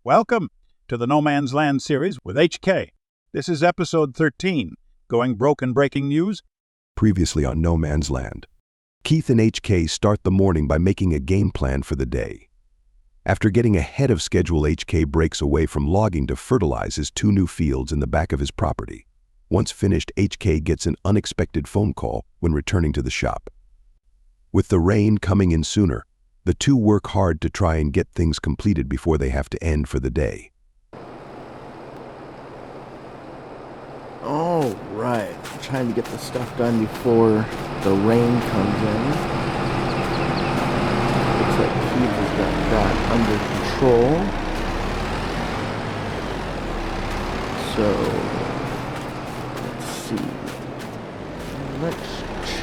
Welcome to the No Man's Land series with HK. This is episode 13, Going Broke and Breaking News. Previously on No Man's Land, Keith and HK start the morning by making a game plan for the day. After getting ahead of schedule, HK breaks away from logging to fertilize his 2 new fields in the back of his property. Once finished, HK gets an unexpected phone call when returning to the shop. With the rain coming in sooner, the two work hard to try and get things completed before they have to end for the day. All right, I'm trying to get the stuff done before the rain comes in. Looks like Keith has got that under control. So, let's see. Let's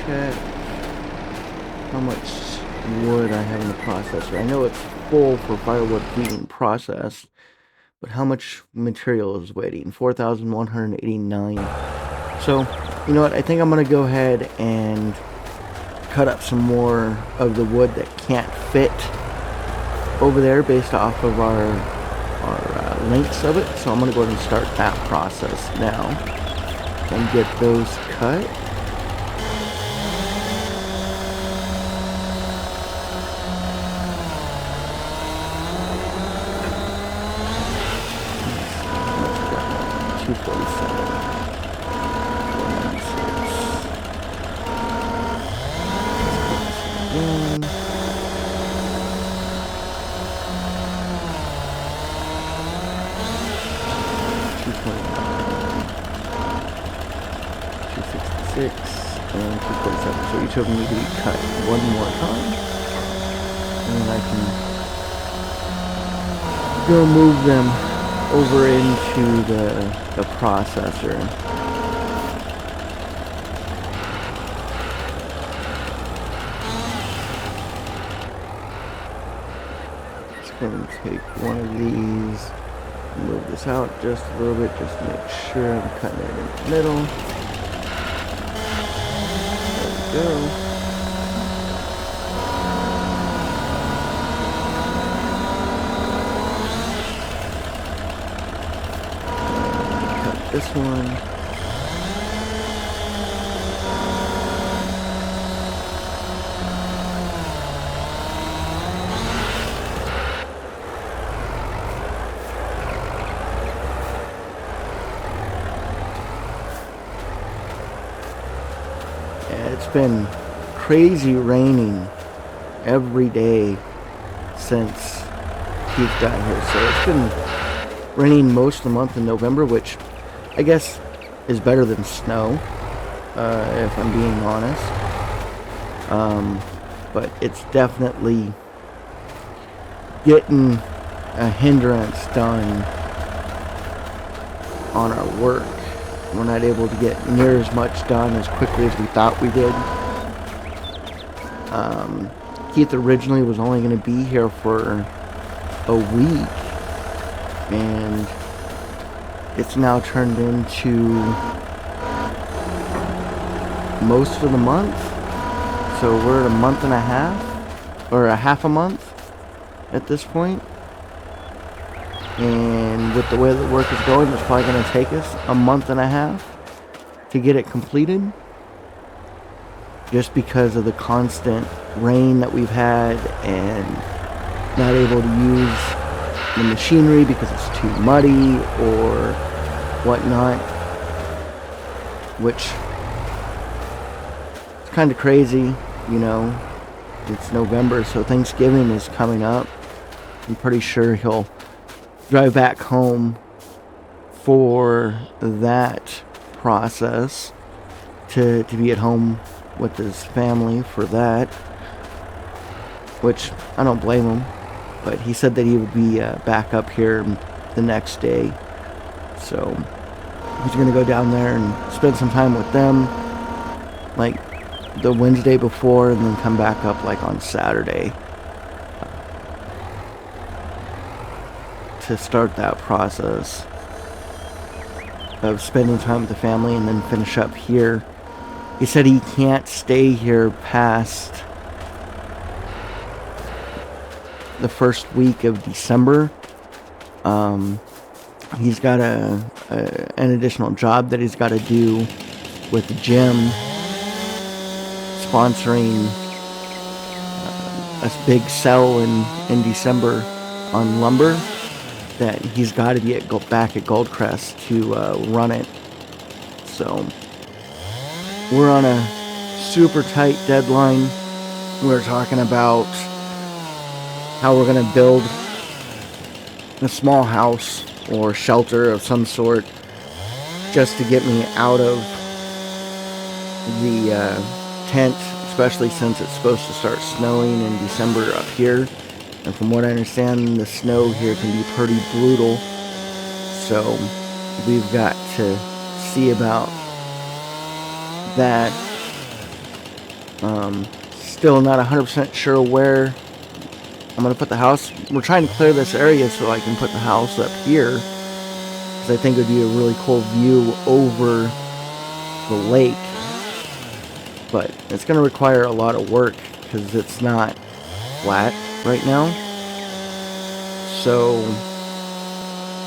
check how much wood I have in the processor. I know it's full for firewood being processed, but how much material is waiting? 4,189. So, you know what? I think I'm going to go ahead and cut up some more of the wood that can't fit over there based off of our lengths of it. So I'm going to go ahead and start that process now and get those cut. And 247. So each of them need to be cut one more time, and then I can go move them over into the processor. Just going to take one of these, move this out just a little bit, just to make sure I'm cutting it in the middle. Go. Cut this one. It's been crazy raining every day since Keith got here. So it's been raining most of the month in November, which I guess is better than snow, if I'm being honest. But it's definitely getting a hindrance done on our work. We're not able to get near as much done as quickly as we thought we did. Keith originally was only going to be here for a week, and it's now turned into most of the month. So we're at a month and a half, or a half a month at this point. And with the way the work is going, it's probably going to take us a month and a half to get it completed. Just because of the constant rain that we've had and not able to use the machinery because it's too muddy or whatnot. Which is kind of crazy, you know. It's November, so Thanksgiving is coming up. I'm pretty sure he'll drive back home for that process to be at home with his family for that, which I don't blame him, but he said that he would be back up here the next day, so he's gonna go down there and spend some time with them like the Wednesday before, and then come back up like on Saturday to start that process of spending time with the family and then finish up here. He said he can't stay here past the first week of December He's got an additional job that he's got to do with the gym, sponsoring a big sell in December on lumber that he's got to be back at Goldcrest to run it. So we're on a super tight deadline. We're talking about how we're going to build a small house or shelter of some sort just to get me out of the tent, especially since it's supposed to start snowing in December up here. And from what I understand, the snow here can be pretty brutal. So we've got to see about that. Still not 100% sure where I'm going to put the house. We're trying to clear this area so I can put the house up here, because I think it would be a really cool view over the lake. But it's going to require a lot of work because it's not flat right now. So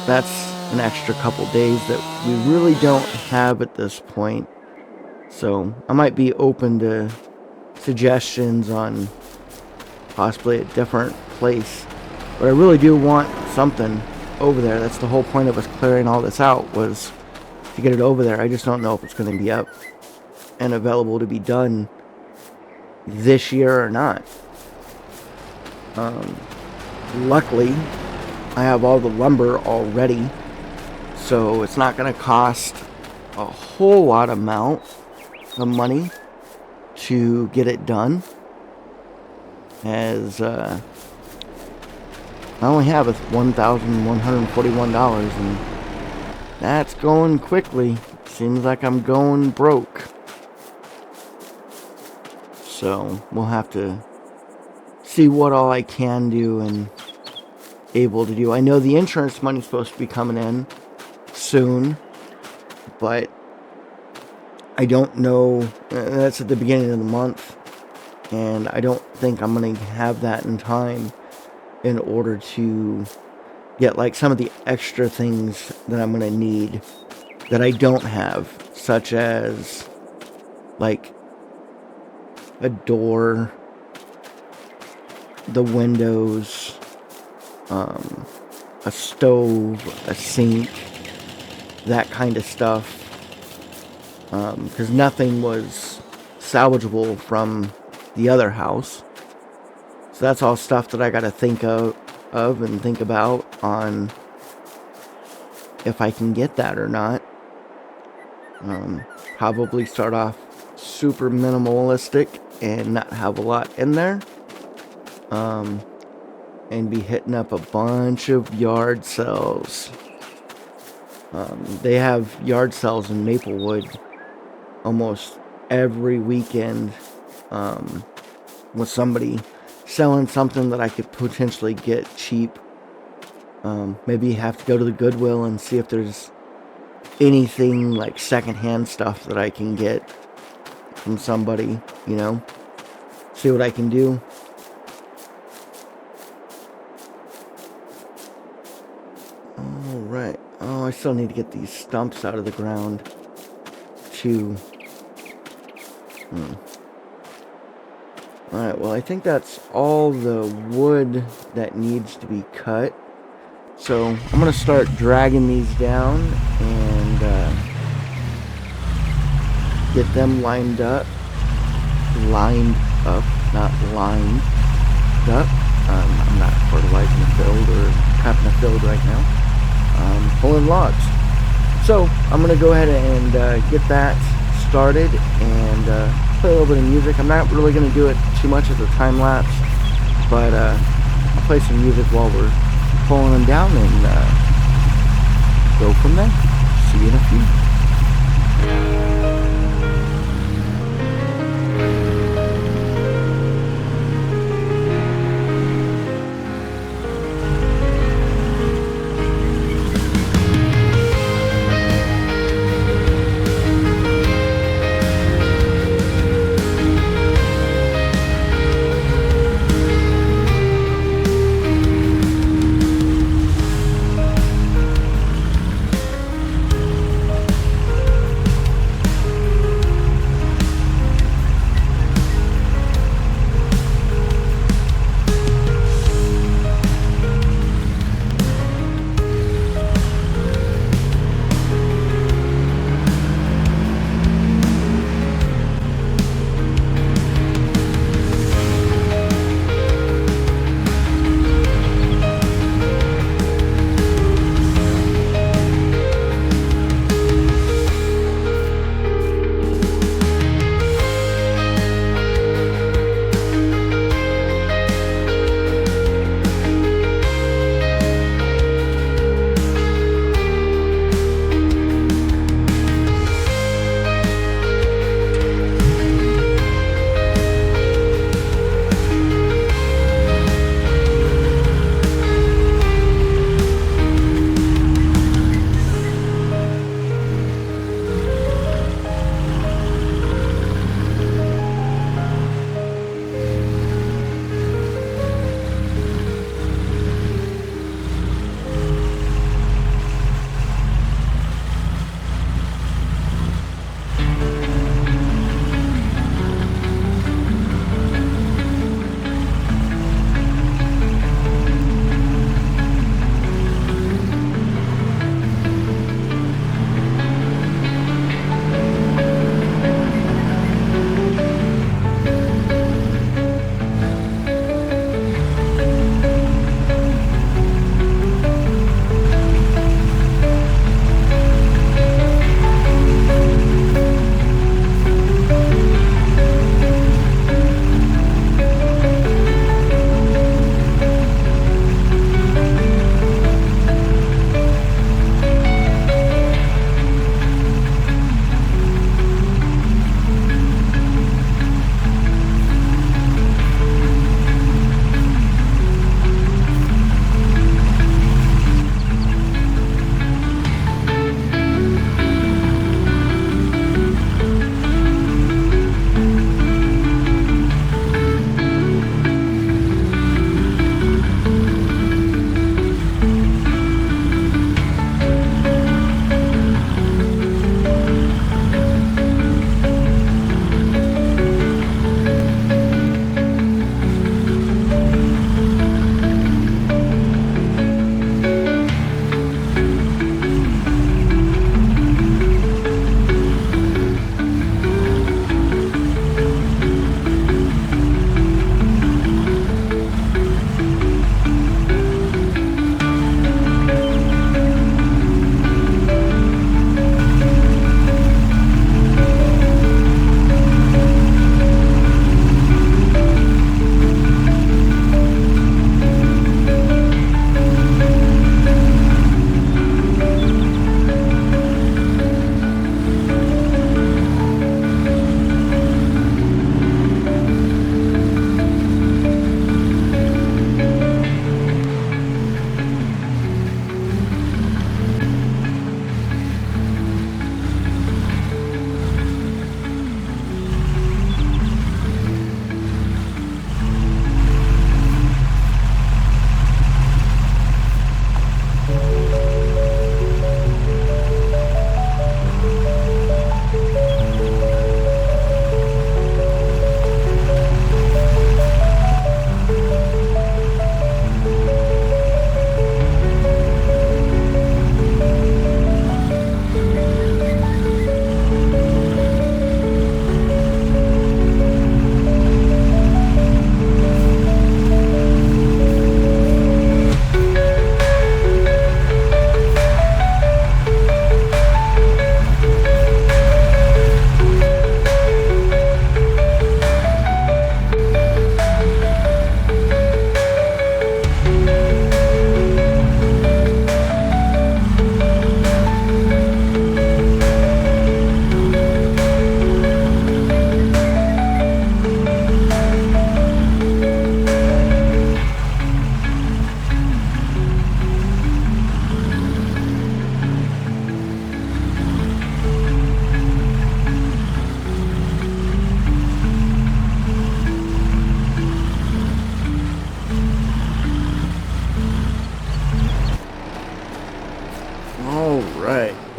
that's an extra couple days that we really don't have at this point. So I might be open to suggestions on possibly a different place, but I really do want something over there. That's the whole point of us clearing all this out, was to get it over there. I just don't know if it's going to be up and available to be done this year or not. Luckily, I have all the lumber already, so it's not going to cost a whole lot amount of money to get it done, as I only have $1,141, and that's going quickly. Seems like I'm going broke. So we'll have to see what all I can do and able to do. I know the insurance money's supposed to be coming in soon, but I don't know. That's at the beginning of the month, and I don't think I'm going to have that in time in order to get like some of the extra things that I'm going to need that I don't have, such as like a door, the windows, a stove, a sink, that kind of stuff. Because nothing was salvageable from the other house. So that's all stuff that I got to think of and think about on if I can get that or not. Probably start off super minimalistic and not have a lot in there. And be hitting up a bunch of yard sales. They have yard sales in Maplewood almost every weekend, with somebody selling something that I could potentially get cheap. Maybe have to go to the Goodwill and see if there's anything like secondhand stuff that I can get from somebody, see what I can do. Alright. Oh, I still need to get these stumps out of the ground too. Alright, well, I think that's all the wood that needs to be cut. So I'm going to start dragging these down and get them lined up. Not lined up. I'm not fertilizing the field or prepping the field right now. Pulling logs. So I'm going to go ahead and get that started and play a little bit of music. I'm not really going to do it too much as a time lapse, but I'll play some music while we're pulling them down and go from there. See you in a few.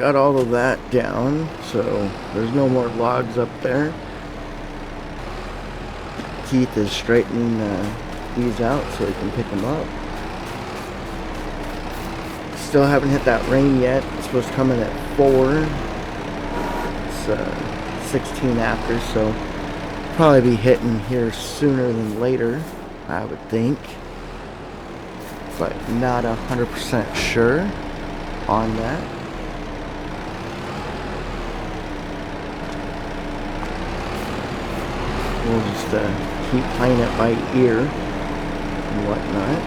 got all of that down, so there's no more logs up there. Keith is straightening these out so he can pick them up. Still haven't hit that rain yet. It's supposed to come in at 4. It's 16 after, so probably be hitting here sooner than later, I would think. But not 100% sure on that. We'll just keep playing it by ear and whatnot.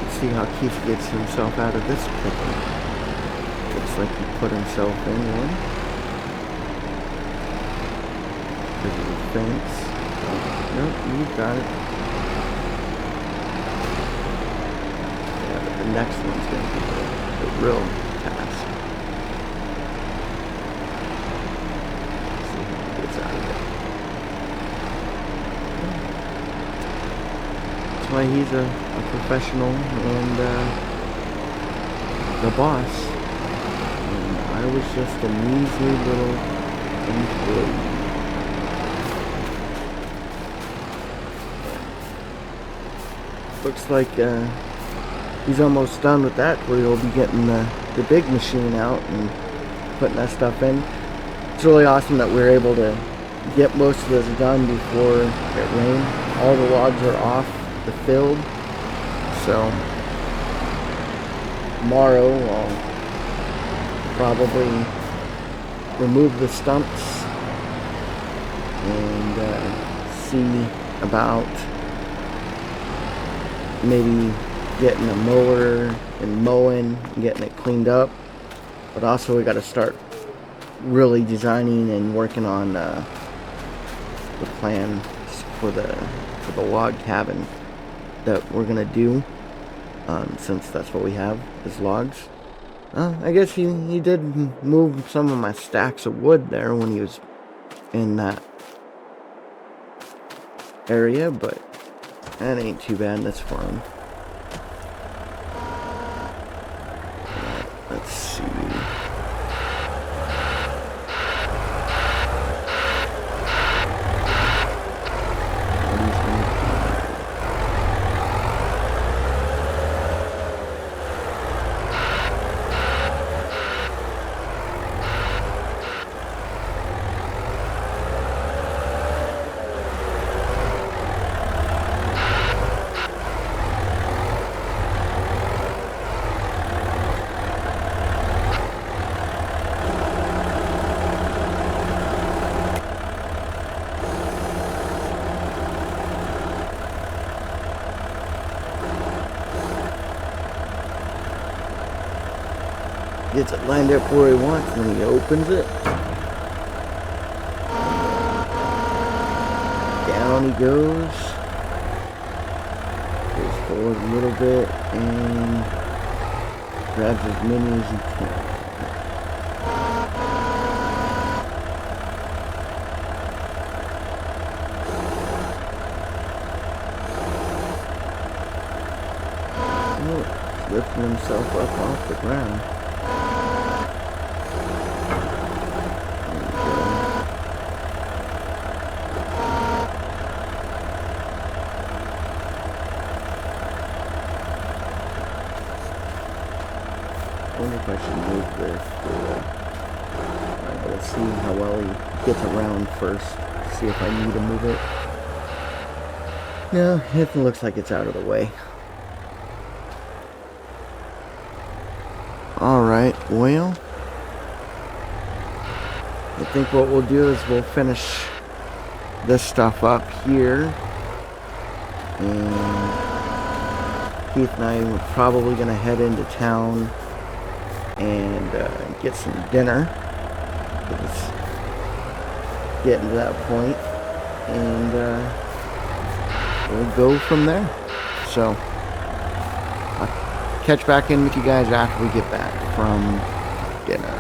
Let's see how Keith gets himself out of this pickle. Looks like he put himself in one. Because of the fence. Oh, nope, you got it. The next one's going to be the real task. Let's see how he gets out of it. That's why he's a professional and the boss. And I was just a measly little employee. Looks like he's almost done with that, where he'll be getting the big machine out and putting that stuff in. It's really awesome that we're able to get most of this done before it rained. All the logs are off the field, so tomorrow I'll probably remove the stumps and see about maybe getting a mower and mowing and getting it cleaned up. But also we got to start really designing and working on the plan for the log cabin that we're gonna do, since that's what we have is logs. I guess he did move some of my stacks of wood there when he was in that area, but that ain't too bad. That's fine. Let's see. Gets it lined up where he wants, and then he opens it. Down he goes. Goes forward a little bit and grabs as many as he can. Oh, lifting himself up off the ground. I wonder if I should move this. Let's see how well he gets around first. See if I need to move it. No, it looks like it's out of the way. Alright, well, I think what we'll do is we'll finish this stuff up here. And Keith and I are probably going to head into town and get some dinner. It's getting to that point, and we'll go from there. So I'll catch back in with you guys after we get back from dinner.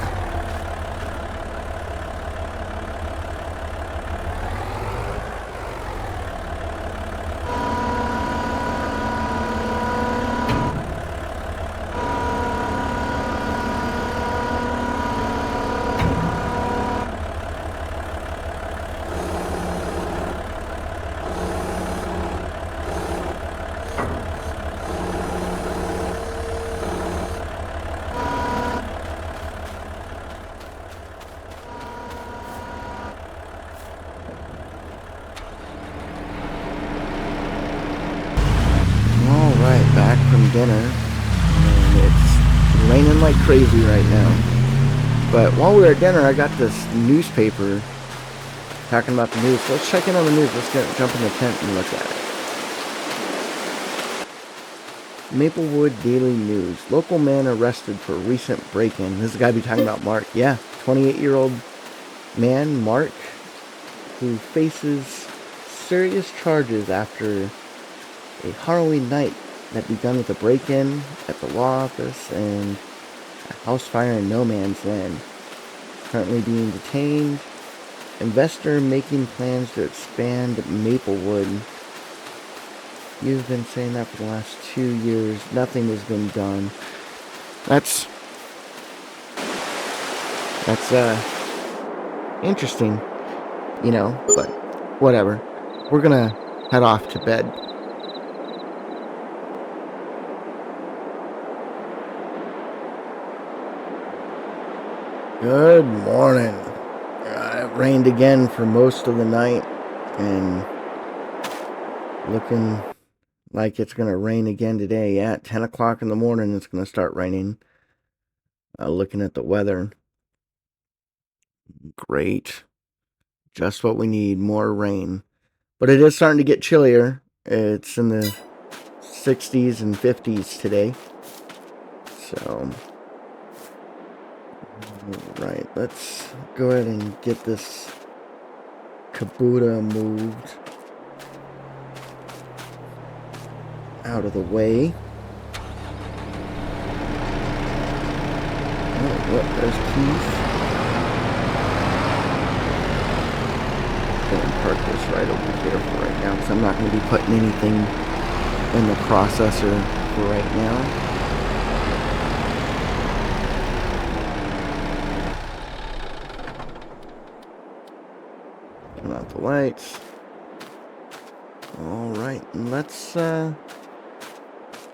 crazy right now. But while we were at dinner, I got this newspaper talking about the news. So let's check in on the news. Let's jump in the tent and look at it. Maplewood Daily News. Local man arrested for recent break-in. This is the guy be talking about Mark. Yeah, 28-year-old man, Mark, who faces serious charges after a Halloween night that begun with a break-in at the law office and a house fire in no man's land. Currently being detained. Investor making plans to expand Maplewood. You've been saying that for the last 2 years. Nothing has been done. That's interesting, you know, but whatever. We're gonna head off to bed. Good morning. It rained again for most of the night, and looking like it's going to rain again today. Yeah, at 10 o'clock in the morning, it's going to start raining. Looking at the weather. Great. Just what we need, more rain. But it is starting to get chillier. It's in the 60s and 50s today. So, right, let's go ahead and get this Kubota moved out of the way. Oh, look, there's Keith. I'm going to park this right over here for right now, because I'm not going to be putting anything in the processor for right now. Turn off the lights. Alright, let's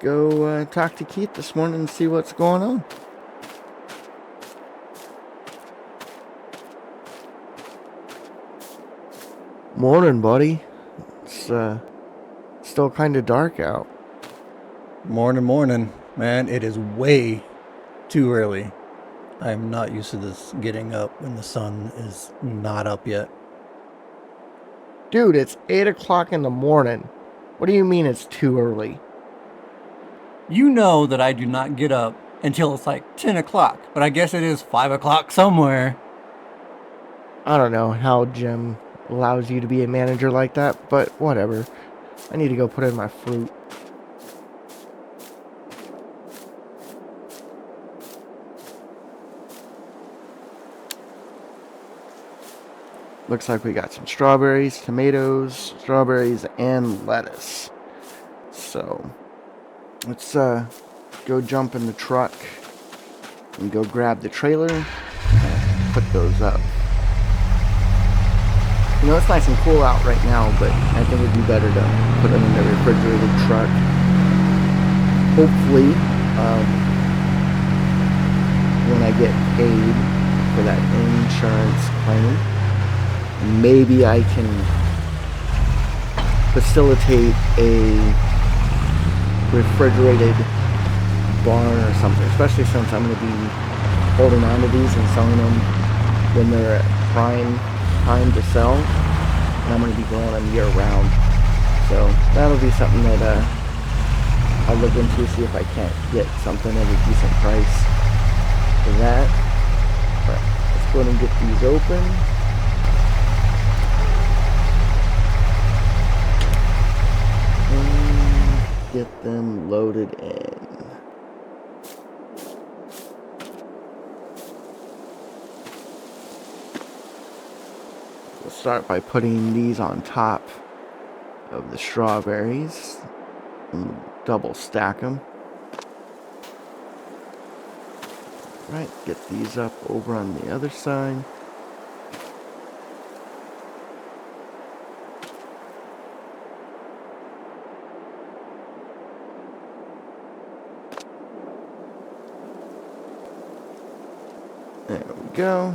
go talk to Keith this morning and see what's going on. Morning, buddy. It's still kind of dark out. Morning. Man, it is way too early. I'm not used to this getting up when the sun is not up yet. Dude, it's 8 o'clock in the morning. What do you mean it's too early? You know that I do not get up until it's like 10 o'clock, but I guess it is 5 o'clock somewhere. I don't know how Jim allows you to be a manager like that, but whatever. I need to go put in my fruit. Looks like we got some strawberries, tomatoes, and lettuce. So, let's go jump in the truck and go grab the trailer and put those up. You know, it's nice and cool out right now, but I think it'd be better to put them in the refrigerated truck. Hopefully, when I get paid for that insurance claim, maybe I can facilitate a refrigerated barn or something, especially since I'm going to be holding on to these and selling them when they're at prime time to sell, and I'm going to be growing them year round. So that'll be something that I'll look into, see if I can't get something at a decent price for that. But let's go ahead and get these open. And get them loaded in. We'll start by putting these on top of the strawberries and double stack them. Right, get these up over on the other side. There we go.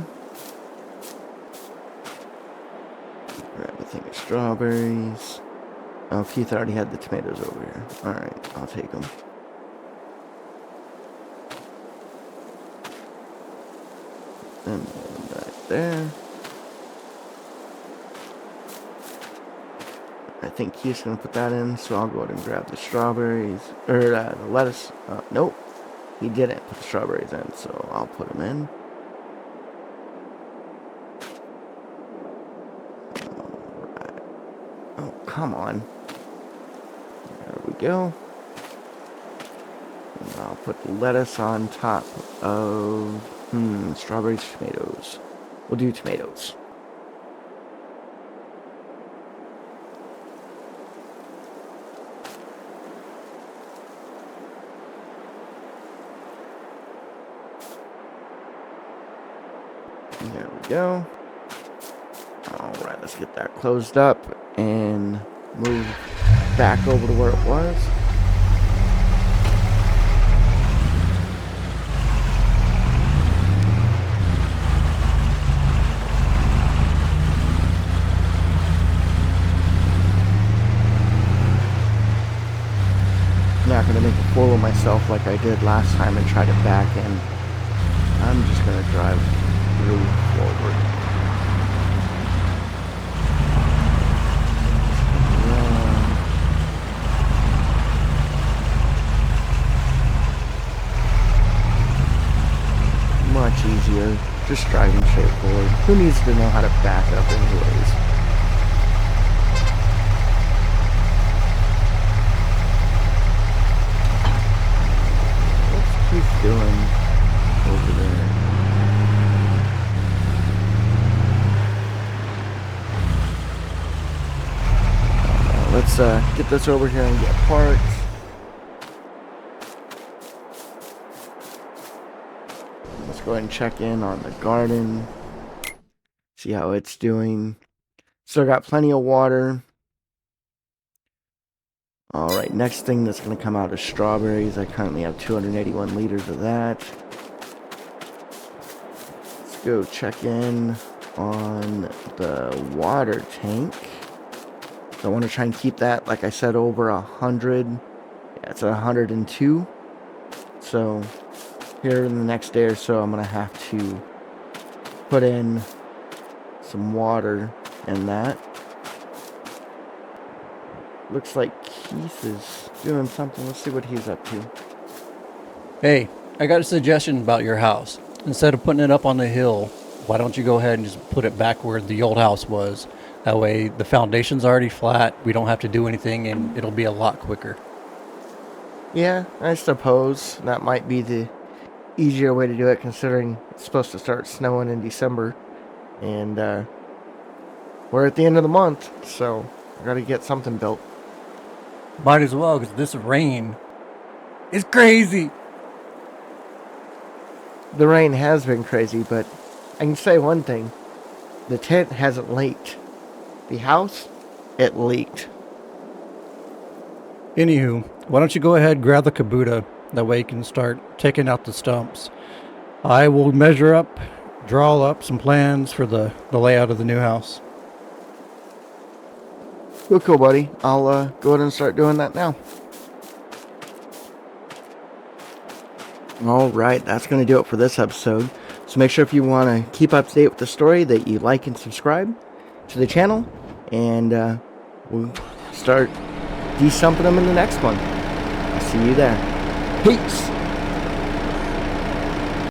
Grab a thing of strawberries. Oh, Keith already had the tomatoes over here. Alright, I'll take them. And then right there. I think he's going to put that in, so I'll go ahead and grab the strawberries, or the lettuce. Nope, he didn't put the strawberries in, so I'll put them in. Alright. Oh, come on. There we go. And I'll put the lettuce on top of, strawberries, tomatoes. We'll do tomatoes. There we go. Alright, let's get that closed up and move back over to where it was. I'm not going to make a fool of myself like I did last time and try to back in. I'm just going to drive forward. Much easier, just driving straight forward. Who needs to know how to back up anyways? What's Keith doing over there? Let's get this over here and get parts. Let's go ahead and check in on the garden. See how it's doing. Still got plenty of water. Alright, next thing that's going to come out is strawberries. I currently have 281 liters of that. Let's go check in on the water tank. So I want to try and keep that, like I said, over 100. Yeah, it's at 102. So here in the next day or so, I'm going to have to put in some water in that. Looks like Keith is doing something. Let's see what he's up to. Hey, I got a suggestion about your house. Instead of putting it up on the hill, why don't you go ahead and just put it back where the old house was? That way the foundation's already flat, we don't have to do anything, and it'll be a lot quicker. Yeah, I suppose that might be the easier way to do it, considering it's supposed to start snowing in December. And we're at the end of the month, so I gotta get something built. Might as well, because this rain is crazy. The rain has been crazy, but I can say one thing. The tent hasn't leaked. The house, it leaked. Anywho, why don't you go ahead and grab the Kubota? That way you can start taking out the stumps. I will measure up, draw up some plans for the layout of the new house. Cool, buddy. I'll go ahead and start doing that now. Alright, that's going to do it for this episode. So make sure if you want to keep up to date with the story that you like and subscribe to the channel. And we'll start de-sumping them in the next one. I'll see you there. Peace!